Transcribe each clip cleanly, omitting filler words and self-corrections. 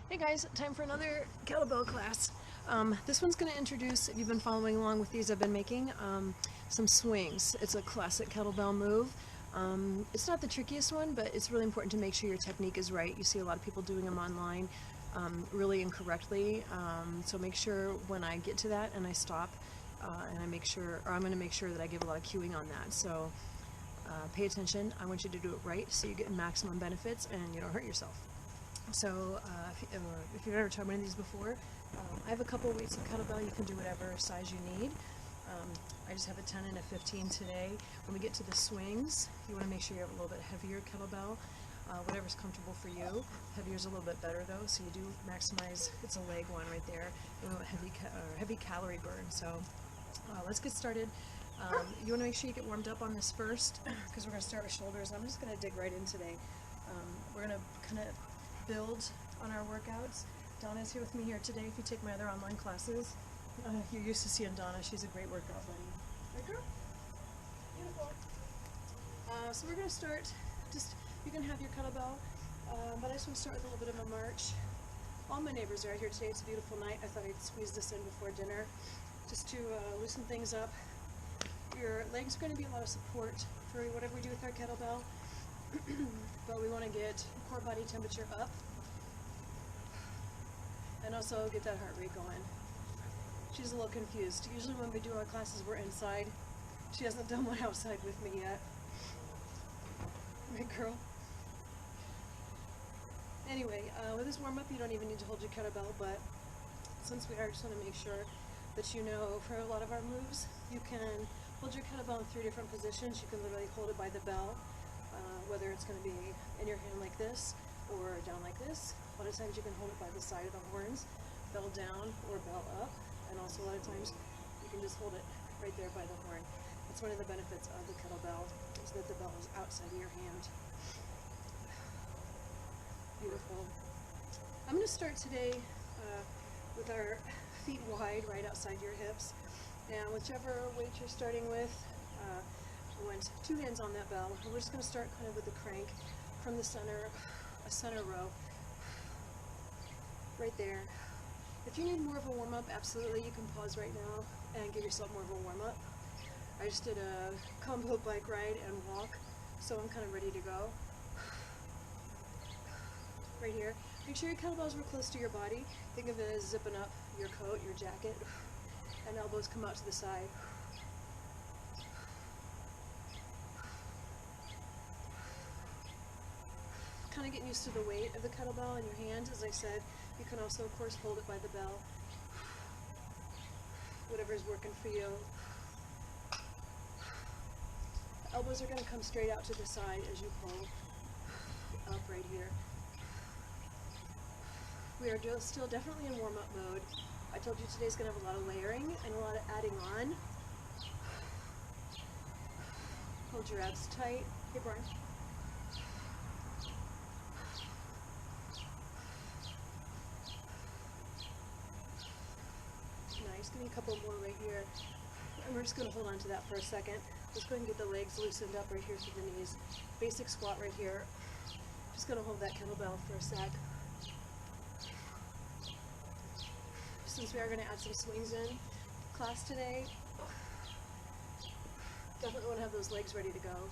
Hey guys, time for another kettlebell class. This one's going to introduce, if you've been following along with these I've been making, some swings. It's a classic kettlebell move. It's not the trickiest one, but it's really important to make sure your technique is right. You see a lot of people doing them online really incorrectly, so make sure when I get to that and I stop and I make sure, or I'm going to make sure that I give a lot of cueing on that. So pay attention. I want you to do it right so you get maximum benefits and you don't hurt yourself. So if you've ever tried one of these before, I have a couple weights of kettlebell. You can do whatever size you need. I just have a 10 and a 15 today. When we get to the swings, you want to make sure you have a little bit heavier kettlebell, whatever's comfortable for you. Heavier is a little bit better though, so you do maximize. It's a leg one right there. We want heavy calorie burn. So let's get started. You want to make sure you get warmed up on this first, because we're going to start with shoulders. I'm just going to dig right in today. We're going to kind of build on our workouts. Donna's here with me here today. If you take my other online classes, you're used to seeing Donna. She's a great workout buddy. Right, girl? Beautiful. So we're going to start, you can have your kettlebell, but I just want to start with a little bit of a march. All my neighbors are out here today. It's a beautiful night. I thought I'd squeeze this in before dinner, just to loosen things up. Your legs are going to be a lot of support for whatever we do with our kettlebell. But we want to get core body temperature up and also get that heart rate going. She's a little confused. Usually when we do our classes we're inside. She hasn't done one outside with me yet. Right, girl? Anyway, with this warm-up you don't even need to hold your kettlebell, but since we are, just want to make sure that you know for a lot of our moves you can hold your kettlebell in 3 different positions. You can literally hold it by the bell, whether it's going to be in your hand like this or down like this. A lot of times you can hold it by the side of the horns, bell down or bell up, and also a lot of times you can just hold it right there by the horn. That's one of the benefits of the kettlebell, is that the bell is outside of your hand. Beautiful. I'm going to start today with our feet wide, right outside your hips, and whichever weight you're starting with, I want 2 hands on that bell, and we're just going to start kind of with the crank from the center, a center row, right there. If you need more of a warm-up, absolutely, you can pause right now and give yourself more of a warm-up. I just did a combo bike ride and walk, so I'm kind of ready to go. Right here. Make sure your kettlebells were close to your body. Think of it as zipping up your coat, your jacket, and elbows come out to the side. Kind of getting used to the weight of the kettlebell in your hand. As I said, you can also of course hold it by the bell, whatever is working for you. The elbows are going to come straight out to the side as you pull up right here. We are still definitely in warm-up mode. I told you today's going to have a lot of layering and a lot of adding on. Hold your abs tight. Hey, Brian. Nice. Give me a couple more right here. And we're just going to hold on to that for a second. Just go ahead and get the legs loosened up right here to the knees. Basic squat right here. Just going to hold that kettlebell for a sec. Since we are going to add some swings in class today, definitely want to have those legs ready to go.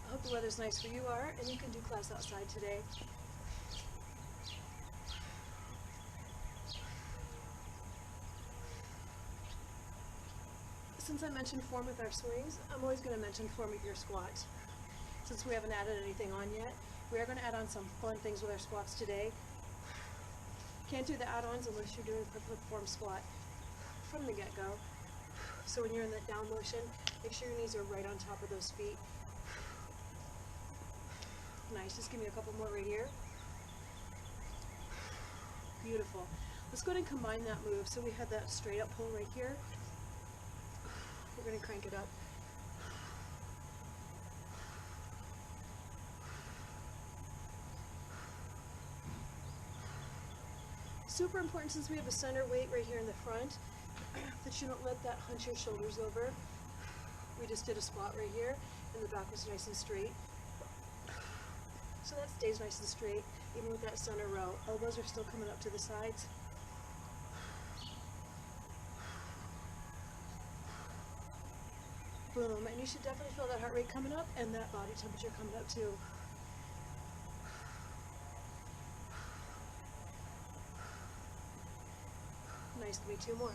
I hope the weather's nice where you are, and you can do class outside today. Since I mentioned form with our swings, I'm always going to mention form with your squats. Since we haven't added anything on yet, we are going to add on some fun things with our squats today. Can't do the add-ons unless you're doing a flip form squat from the get-go. So when you're in that down motion, make sure your knees are right on top of those feet. Nice, just give me a couple more right here. Beautiful. Let's go ahead and combine that move. So we had that straight up pull right here. We're going to crank it up. Super important, since we have a center weight right here in the front, that you don't let that hunch your shoulders over. We just did a squat right here, and the back was nice and straight. So that stays nice and straight, even with that center row. Elbows are still coming up to the sides. Boom, and you should definitely feel that heart rate coming up and that body temperature coming up too. Nice, give me 2 more.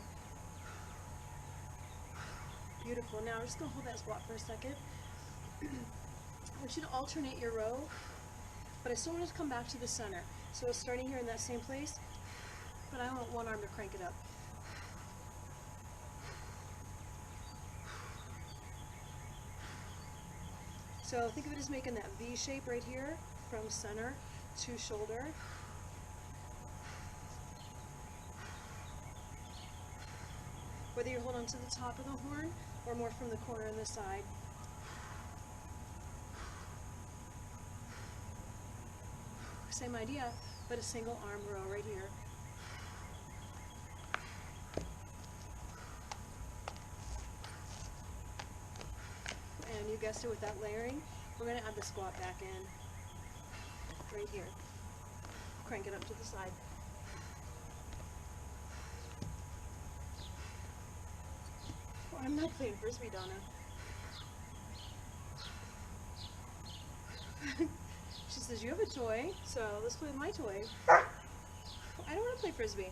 Beautiful. Now I'm just going to hold that squat for a second. I want you to alternate your row, but I still want to come back to the center. So starting here in that same place, but I want one arm to crank it up. So think of it as making that V shape right here from center to shoulder. Whether you're holding to the top of the horn or more from the corner and the side. Same idea, but a single arm row right here. And you guessed it, with that layering, we're going to add the squat back in right here. Crank it up to the side. Oh, I'm not playing frisbee, Donna. She says, you have a toy, so let's play with my toy. I don't want to play frisbee.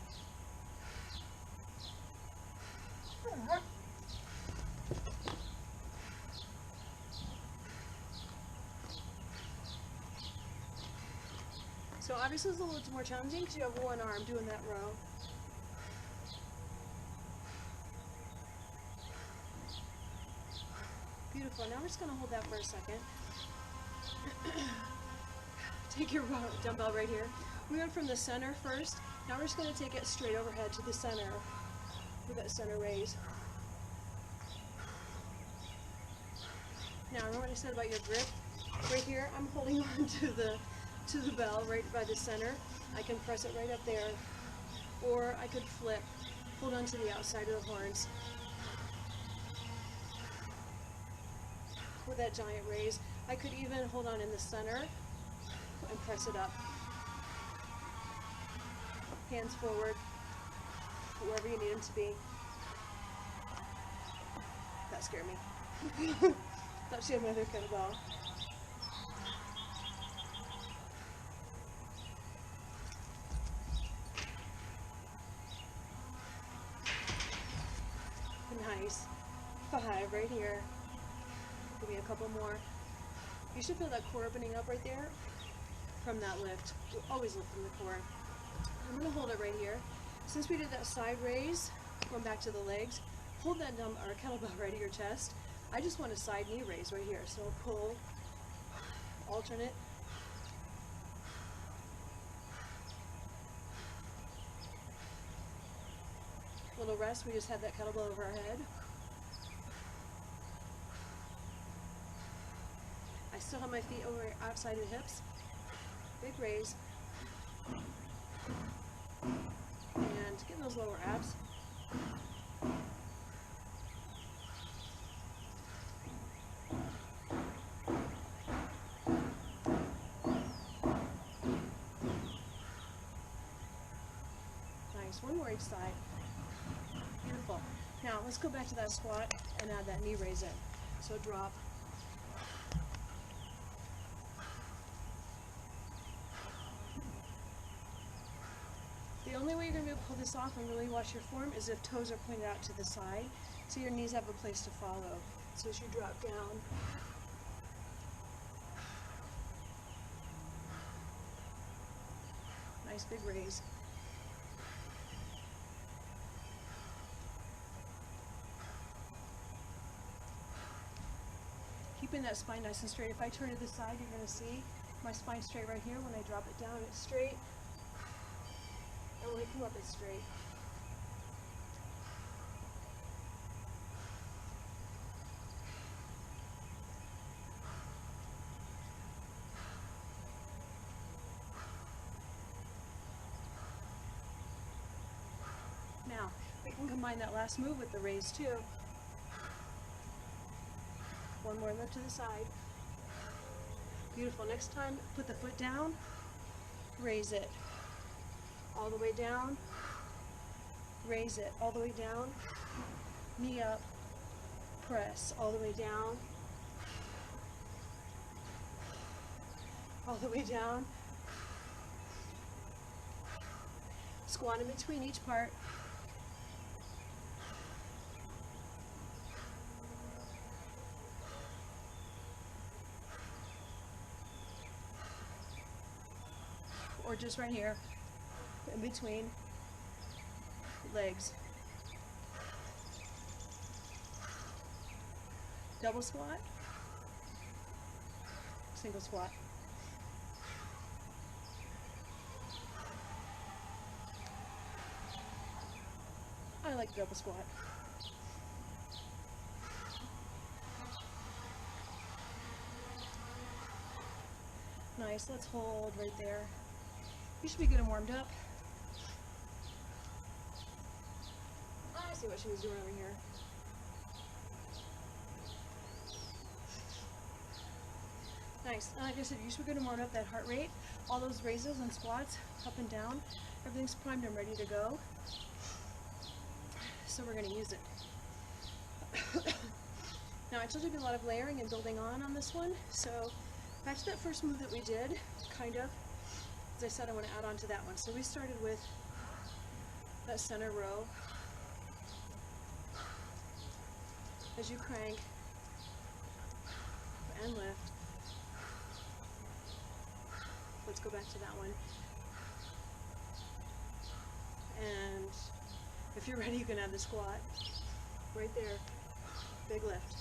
So obviously it's a little more challenging because you have one arm doing that row. Beautiful. Now we're just going to hold that for a second. Take your dumbbell right here. We went from the center first. Now we're just going to take it straight overhead to the center with that center raise. Now remember what I said about your grip? Right here, I'm holding on to the bell right by the center. I can press it right up there, or I could flip, hold on to the outside of the horns with that giant raise. I could even hold on in the center and press it up. Hands forward, wherever you need them to be. That scared me. Thought she had my other kettlebell. Nice. 5 right here. Give me a couple more. You should feel that core opening up right there from that lift. You always lift from the core. I'm going to hold it right here. Since we did that side raise, going back to the legs, hold that kettlebell right at your chest. I just want a side knee raise right here. So pull, alternate. Little rest, we just had that kettlebell over our head. I still have my feet over outside of the hips. Big raise. And getting those lower abs. Nice, one more each side. Beautiful. Now let's go back to that squat and add that knee raise in. So drop. The only way you're going to be able to pull this off and really watch your form is if toes are pointed out to the side, so your knees have a place to follow. So as you drop down, nice big raise. Keeping that spine nice and straight. If I turn to the side, you're going to see my spine straight right here. When I drop it down, it's straight. And when we come up, it's straight. Now, we can combine that last move with the raise too. One more lift to the side. Beautiful. Next time, put the foot down, raise it. All the way down, raise it. All the way down, knee up, press. All the way down, all the way down. Squat in between each part. Or just right here, in between legs. Double squat, single squat. I like double squat. Nice, let's hold right there. You should be good and warmed up. I see what she was doing over here. Nice. Like I said, you should be good and warmed up. That heart rate, all those raises and squats, up and down, everything's primed and ready to go. So we're going to use it. Now I told you a lot of layering and building on this one. So back to that first move that we did, kind of. As I said, I want to add on to that one. So we started with that center row. As you crank and lift. Let's go back to that one. And if you're ready, you can add the squat. Right there. Big lift.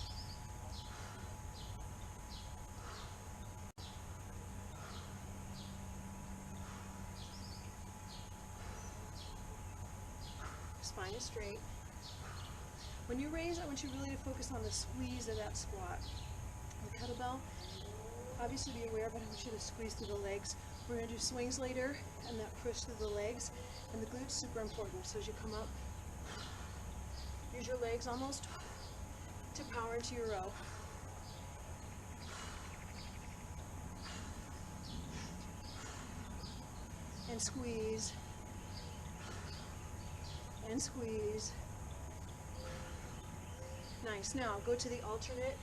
Spine is straight. When you raise, I want you really to focus on the squeeze of that squat. The kettlebell, obviously be aware, but I want you to squeeze through the legs. We're going to do swings later, and that push through the legs. And the glutes, super important. So as you come up, use your legs almost to power into your row. And squeeze. And squeeze. Nice. Now go to the alternate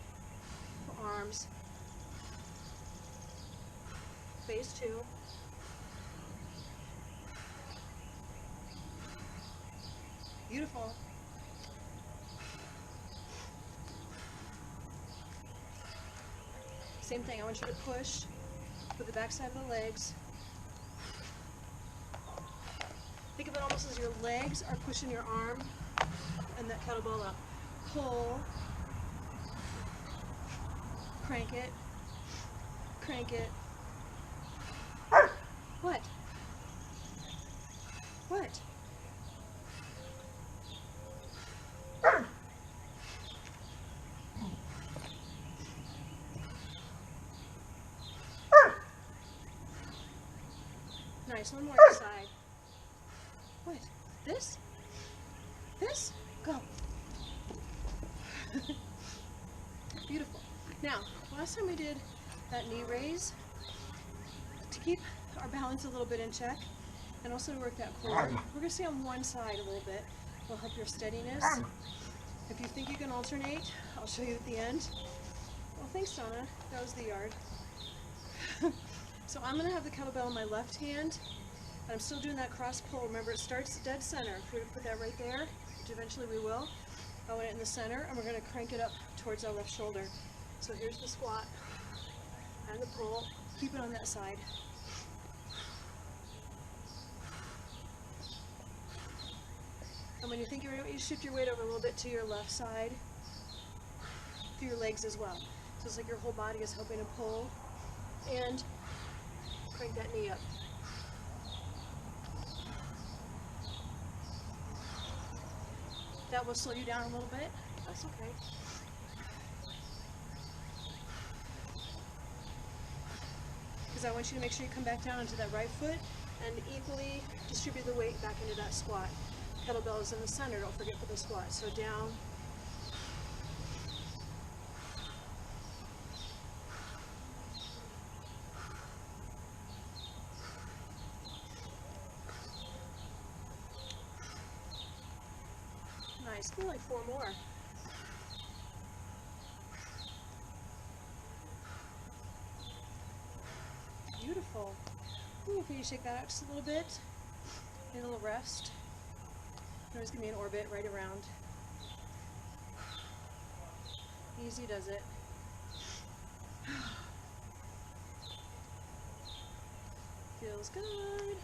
arms. Phase 2. Beautiful. Same thing. I want you to push with the back side of the legs. Think of it almost as your legs are pushing your arm and that kettlebell up. Pull, crank it, crank it. What? What? Nice, one more side. What? This? This? Go. Beautiful. Now, last time we did that knee raise, to keep our balance a little bit in check, and also to work that core, we're going to stay on one side a little bit. It'll help your steadiness. If you think you can alternate, I'll show you at the end. Well, thanks, Donna. That was the yard. So I'm going to have the kettlebell in my left hand, and I'm still doing that cross pull. Remember, it starts dead center. If we put that right there, which eventually we will, I want it in the center, and we're going to crank it up towards our left shoulder. So here's the squat and the pull. Keep it on that side. And when you think you're ready, you shift your weight over a little bit to your left side, through your legs as well. So it's like your whole body is helping to pull and crank that knee up. That will slow you down a little bit. That's okay. Because I want you to make sure you come back down into that right foot and equally distribute the weight back into that squat. Kettlebell is in the center, don't forget for the squat. So down. Nice. Feel like 4 more. Beautiful. Ooh, can you shake that out just a little bit? Get a little rest. There's going to be an orbit right around. Easy does it. Feels good.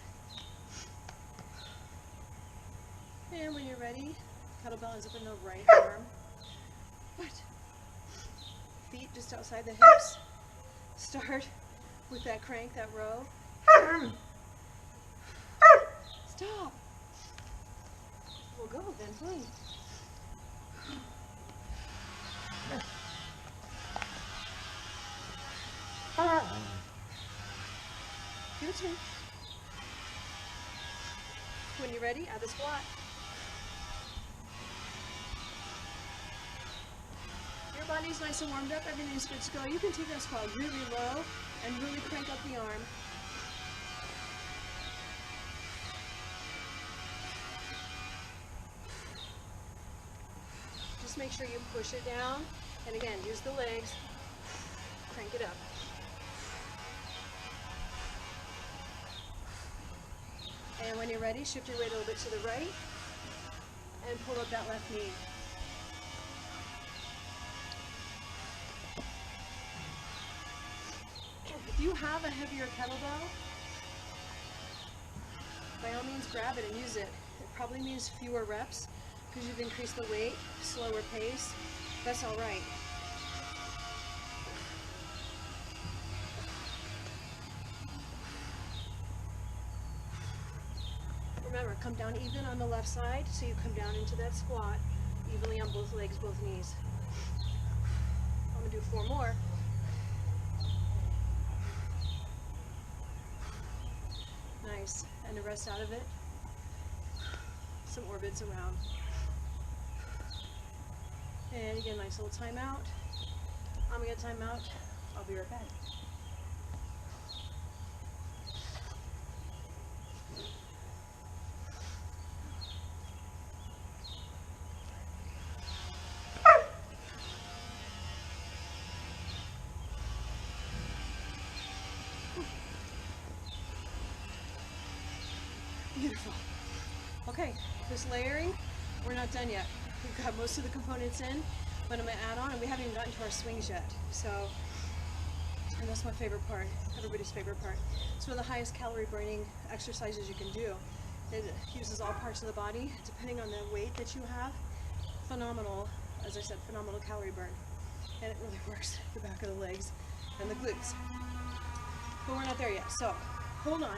And when you're ready, kettlebell ends up in the right arm. What? Feet just outside the hips. Start with that crank, that row. Stop. We'll go then, please. Give it to me. When you're ready, add the squat. Your body's nice and warmed up, everything's good to go. You can take that squat really low and really crank up the arm. Just make sure you push it down, and again, use the legs, crank it up. And when you're ready, shift your weight a little bit to the right, and pull up that left knee. If you have a heavier kettlebell, by all means grab it and use it. It probably means fewer reps, because you've increased the weight, slower pace. That's all right. Remember, come down even on the left side, so you come down into that squat evenly on both legs, both knees. I'm going to do 4 more. Nice. And the rest out of it. Some orbits around. And again, nice little timeout. I'm going to get time out. I'll be right back. Beautiful. Okay, this layering, we're not done yet. We've got most of the components in, but I'm going to add on, and we haven't even gotten to our swings yet. So, and that's my favorite part, everybody's favorite part. It's one of the highest calorie burning exercises you can do. It uses all parts of the body, depending on the weight that you have. Phenomenal, as I said, phenomenal calorie burn. And it really works the back of the legs and the glutes. But we're not there yet, so hold on.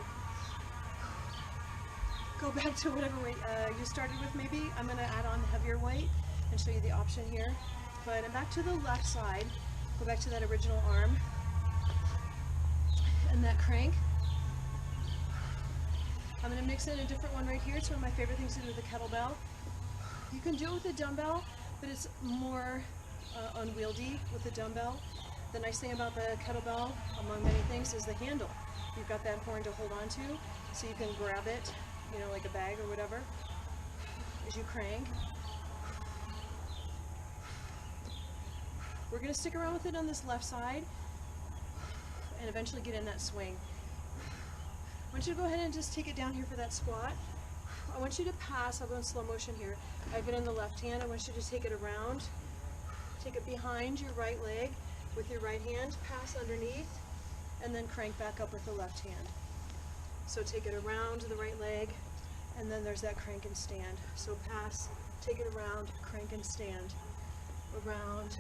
Go back to whatever weight you started with maybe. I'm going to add on heavier weight and show you the option here. But I'm back to the left side. Go back to that original arm. And that crank. I'm going to mix in a different one right here. It's one of my favorite things to do with the kettlebell. You can do it with a dumbbell, but it's more unwieldy with the dumbbell. The nice thing about the kettlebell, among many things, is the handle. You've got that horn to hold on to, so you can grab it, you know, like a bag or whatever, as you crank. We're going to stick around with it on this left side and eventually get in that swing. I want you to go ahead and just take it down here for that squat. I want you to pass. I'll go in slow motion here. I have it in the left hand. I want you to take it around. Take it behind your right leg with your right hand. Pass underneath and then crank back up with the left hand. So take it around the right leg, and then there's that crank and stand. So pass, take it around, crank and stand. Around,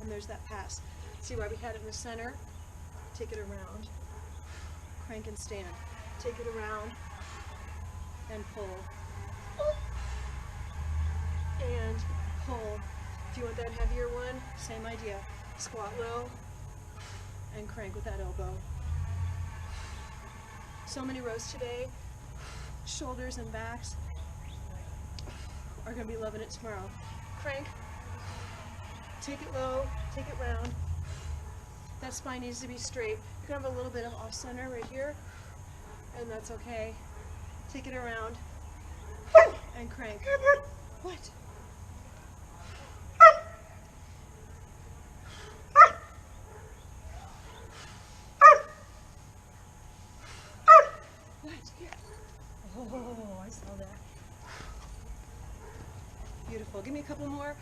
and there's that pass. See why we had it in the center? Take it around, crank and stand. Take it around, and pull. And pull. If you want that heavier one, same idea. Squat low, and crank with that elbow. So many rows today. Shoulders and backs are going to be loving it tomorrow. Crank. Take it low. Take it round. That spine needs to be straight. You can have a little bit of off center right here, and that's okay. Take it around and crank. What? Beautiful. Give me a couple more,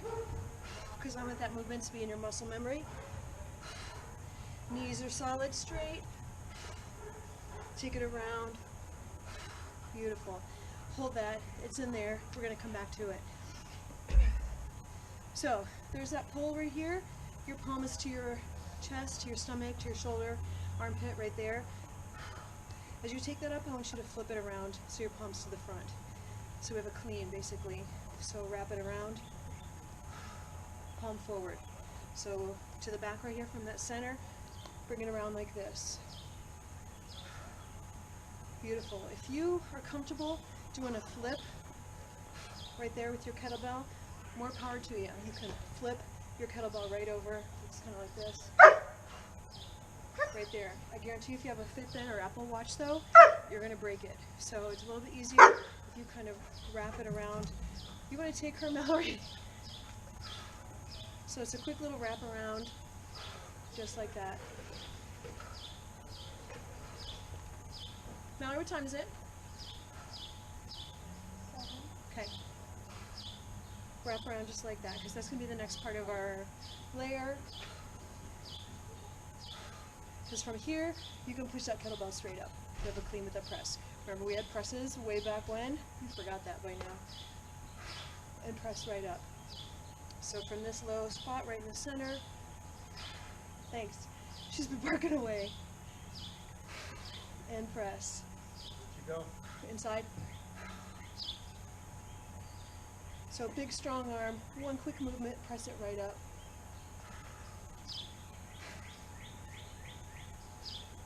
because I want that movement to be in your muscle memory. Knees are solid, straight. Take it around. Beautiful. Hold that. It's in there. We're going to come back to it. So there's that pole right here. Your palm is to your chest, to your stomach, to your shoulder, armpit right there. As you take that up, I want you to flip it around so your palm's to the front. So we have a clean, basically. So wrap it around, palm forward. So to the back right here from that center, bring it around like this. Beautiful. If you are comfortable doing a flip right there with your kettlebell, more power to you. You can flip your kettlebell right over. It's kind of like this. Right there. I guarantee if you have a Fitbit or Apple Watch though, you're going to break it. So it's a little bit easier if you kind of wrap it around. You want to take her, Mallory? So it's a quick little wrap around, just like that. Mallory, what time is it? 7. Okay. Wrap around just like that, because that's going to be the next part of our layer. Because from here, you can push that kettlebell straight up. You have a clean with a press. Remember, we had presses way back when? You forgot that by now. And press right up. So from this low spot right in the center, thanks. She's been barking away. And press. Keep going. Inside. So big strong arm, one quick movement, press it right up.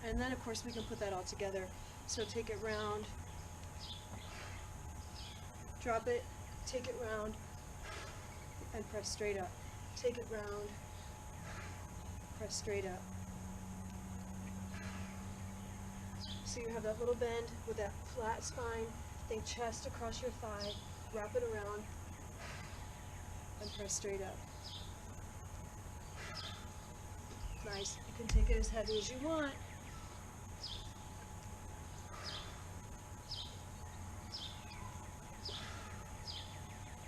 And then of course we can put that all together. So take it round, drop it, take it round, and press straight up. Take it round, press straight up. So you have that little bend with that flat spine. Think chest across your thigh, wrap it around, and press straight up. Nice. You can take it as heavy as you want.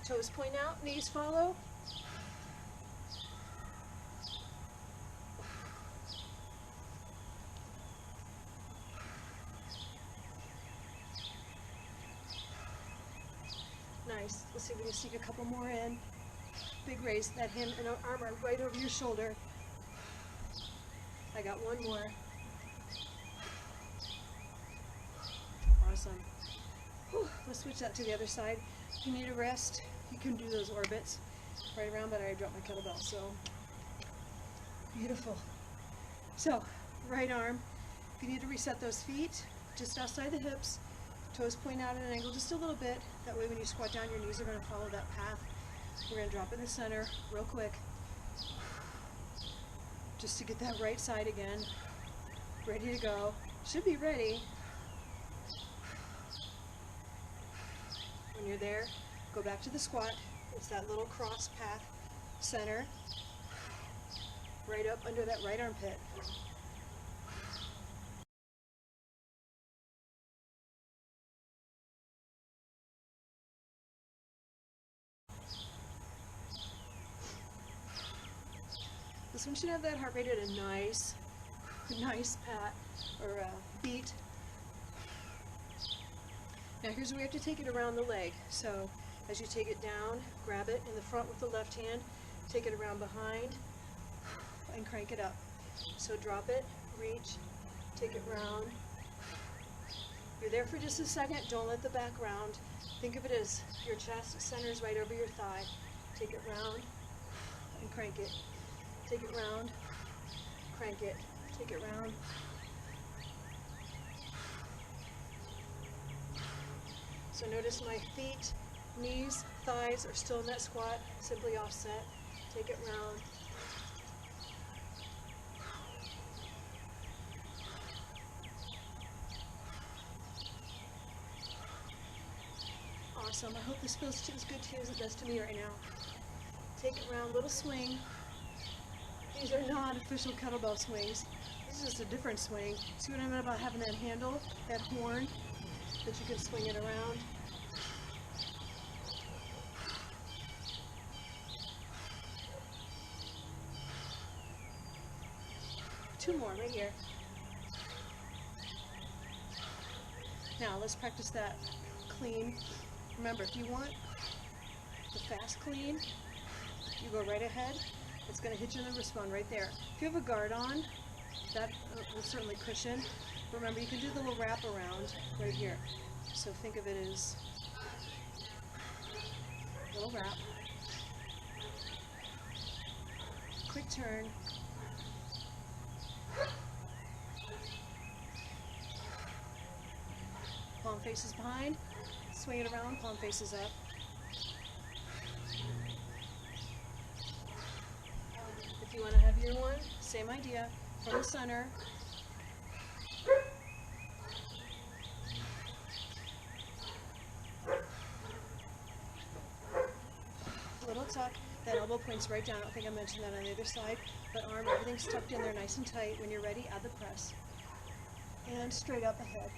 Toes point out, knees follow. Nice. Let's see if we can sneak a couple more in. Big raise, that hand and arm are right over your shoulder. I got one more. Awesome. Whew. Let's switch that to the other side. If you need a rest, you can do those orbits right around, but I dropped my kettlebell, so beautiful. So, right arm, if you need to reset those feet, just outside the hips, toes point out at an angle just a little bit. That way when you squat down, your knees are going to follow that path. We're going to drop in the center real quick, just to get that right side again, ready to go. Should be ready. When you're there, go back to the squat. It's that little cross path, center, right up under that right armpit. This one should have that heart rate at a nice pat or beat. Now here's where we have to take it around the leg. So as you take it down, grab it in the front with the left hand, take it around behind, and crank it up. So drop it, reach, take it round. You're there for just a second, don't let the back round. Think of it as your chest centers right over your thigh. Take it round and crank it. Take it round, crank it, take it round. So notice my feet, knees, thighs are still in that squat, simply offset. Take it round. Awesome. I hope this feels as good to you as it does to me right now. Take it round, little swing. These are not official kettlebell swings. This is just a different swing. See what I meant about having that handle, that horn, that you can swing it around? 2 more right here. Now let's practice that clean. Remember, if you want the fast clean, you go right ahead. It's going to hit you in the wrist bone right there. If you have a guard on, that will certainly cushion. Remember, you can do the little wrap around right here. So think of it as a little wrap. Quick turn. Palm faces behind. Swing it around, palm faces up. If you want a heavier one, same idea. From the center. Little tuck. That elbow points right down. I don't think I mentioned that on the other side. But arm, everything's tucked in there nice and tight. When you're ready, add the press. And straight up ahead.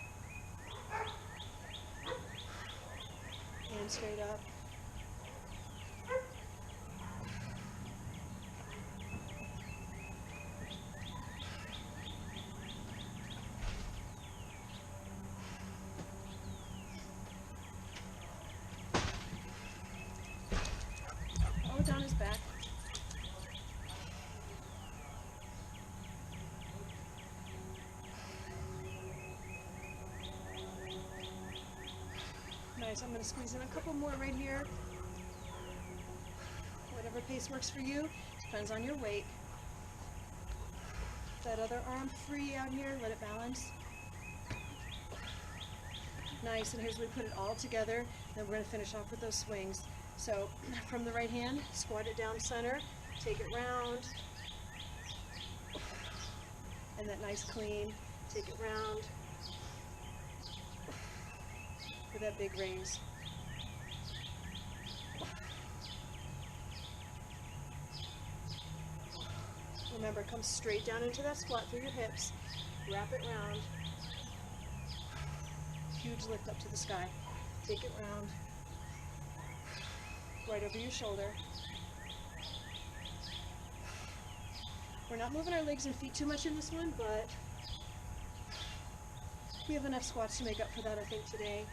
And straight up. Oh, Donna's back. Nice, I'm going to squeeze in a couple more right here. Whatever pace works for you, depends on your weight. That other arm free out here, let it balance. Nice, and here's where we put it all together, then we're going to finish off with those swings. So, from the right hand, squat it down center, take it round, and that nice clean, take it round, for that big raise. Remember, come straight down into that squat through your hips, wrap it round, huge lift up to the sky, take it round, right over your shoulder. We're not moving our legs and feet too much in this one, but we have enough squats to make up for that, I think, today.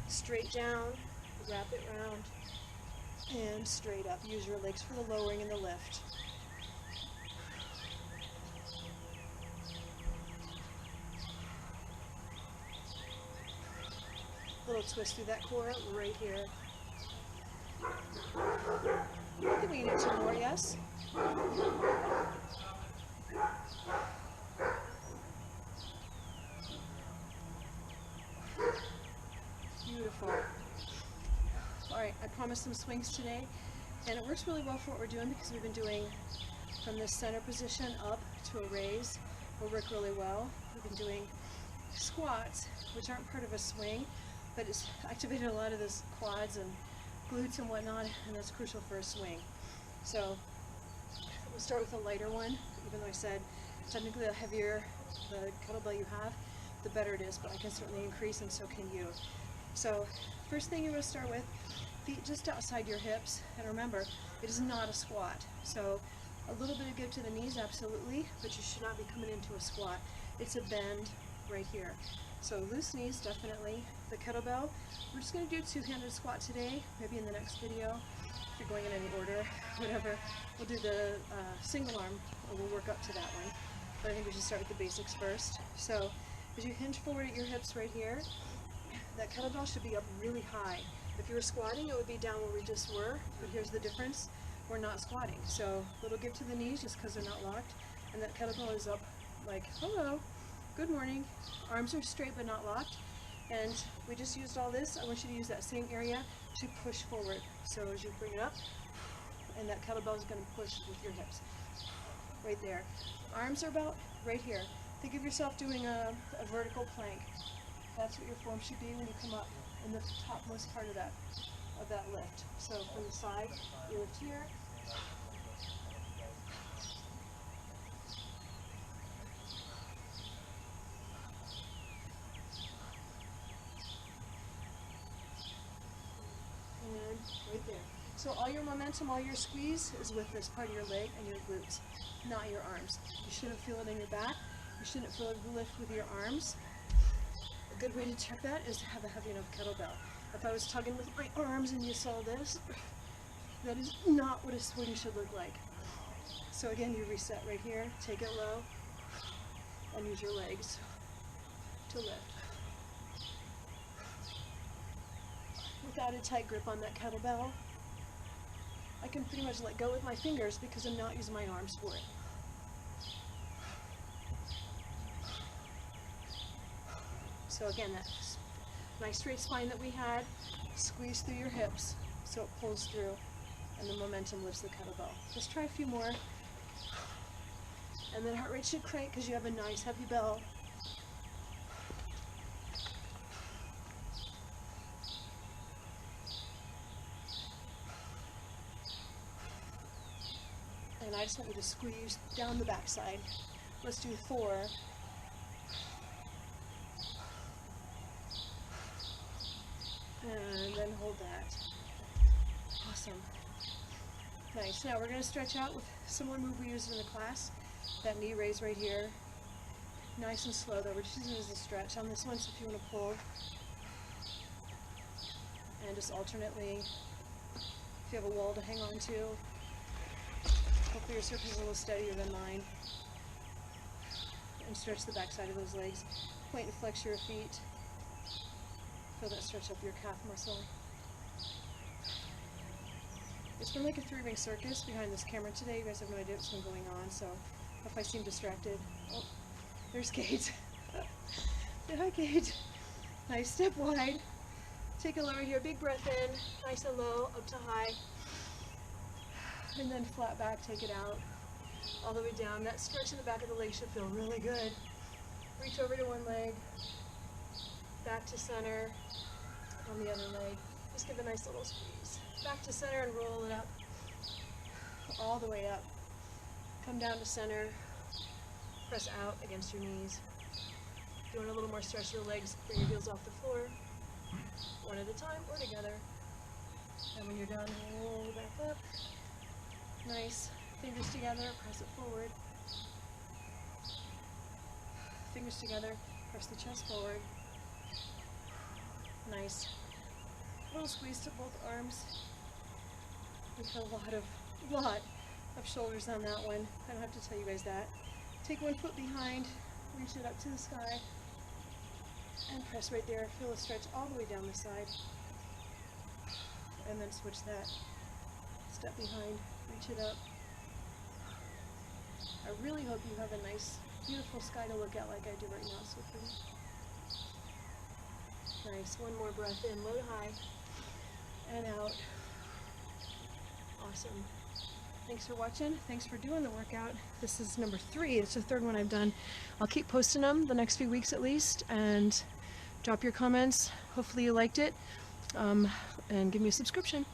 Straight down, wrap it round, and straight up. Use your legs for the lowering and the lift. Little twist through that core right here. I think we can do 2 more, yes? Beautiful. Alright, I promised some swings today, and it works really well for what we're doing because we've been doing from this center position up to a raise will work really well. We've been doing squats, which aren't part of a swing, but it's activated a lot of those quads and glutes and whatnot, and that's crucial for a swing. So we'll start with a lighter one, even though I said technically the heavier the kettlebell you have, the better it is, but I can certainly increase, and so can you. So first thing you're going to start with, feet just outside your hips, and remember, it is not a squat. So a little bit of give to the knees, absolutely, but you should not be coming into a squat. It's a bend right here. So loose knees, definitely. The kettlebell, we're just going to do a 2-handed squat today, maybe in the next video, if you're going in any order, whatever. We'll do the single arm, or we'll work up to that one. But I think we should start with the basics first. So as you hinge forward at your hips right here, that kettlebell should be up really high. If you were squatting, it would be down where we just were, but here's the difference. We're not squatting. So little give to the knees just because they're not locked, and that kettlebell is up like, hello, good morning. Arms are straight but not locked, and we just used all this. I want you to use that same area to push forward. So as you bring it up, and that kettlebell is going to push with your hips. Right there. Arms are about right here. Think of yourself doing a vertical plank. That's what your form should be when you come up in the topmost part of that lift. So from the side, you lift here. And right there. So all your momentum, all your squeeze is with this part of your leg and your glutes, not your arms. You shouldn't feel it in your back. You shouldn't feel the lift with your arms. A good way to check that is to have a heavy enough kettlebell. If I was tugging with my arms and you saw this, that is not what a swing should look like. So again, you reset right here, take it low, and use your legs to lift. Without a tight grip on that kettlebell, I can pretty much let go with my fingers because I'm not using my arms for it. So again, that nice straight spine that we had, squeeze through your hips so it pulls through and the momentum lifts the kettlebell. Just try a few more. And then heart rate should crank because you have a nice heavy bell. And I just want you to squeeze down the backside. Let's do 4. And then hold that. Awesome. Nice. Now we're going to stretch out with similar move we used in the class. That knee raise right here. Nice and slow though. We're just using it as a stretch on this one, so if you want to pull. And just alternately, if you have a wall to hang on to, hopefully your surface is a little steadier than mine. And stretch the back side of those legs. Point and flex your feet. Feel that stretch up your calf muscle. It's been like a 3-ring circus behind this camera today. You guys have no idea what's been going on, so if I seem distracted. Oh, there's Kate. Say hi, Kate. Nice, step wide. Take a lower here, big breath in, nice and low, up to high. And then flat back, take it out, all the way down. That stretch in the back of the leg should feel really good. Reach over to one leg, back to center, on the other leg. Just give a nice little squeeze. Back to center and roll it up, all the way up. Come down to center, press out against your knees. Doing a little more stretch of the legs, bring your heels off the floor, one at a time or together. And when you're done, roll back up. Nice. Fingers together, press it forward. Fingers together, press the chest forward. Nice. A little squeeze to both arms. We feel a lot of shoulders on that one. I don't have to tell you guys that. Take one foot behind, reach it up to the sky, and press right there. Feel a stretch all the way down the side. And then switch that. Step behind, reach it up. I really hope you have a nice, beautiful sky to look at like I do right now. So pretty. Nice. One more breath in, low to high, and out. Awesome. Thanks for watching. Thanks for doing the workout. This is number 3. It's the 3rd one I've done. I'll keep posting them the next few weeks at least, and drop your comments. Hopefully you liked it, and give me a subscription.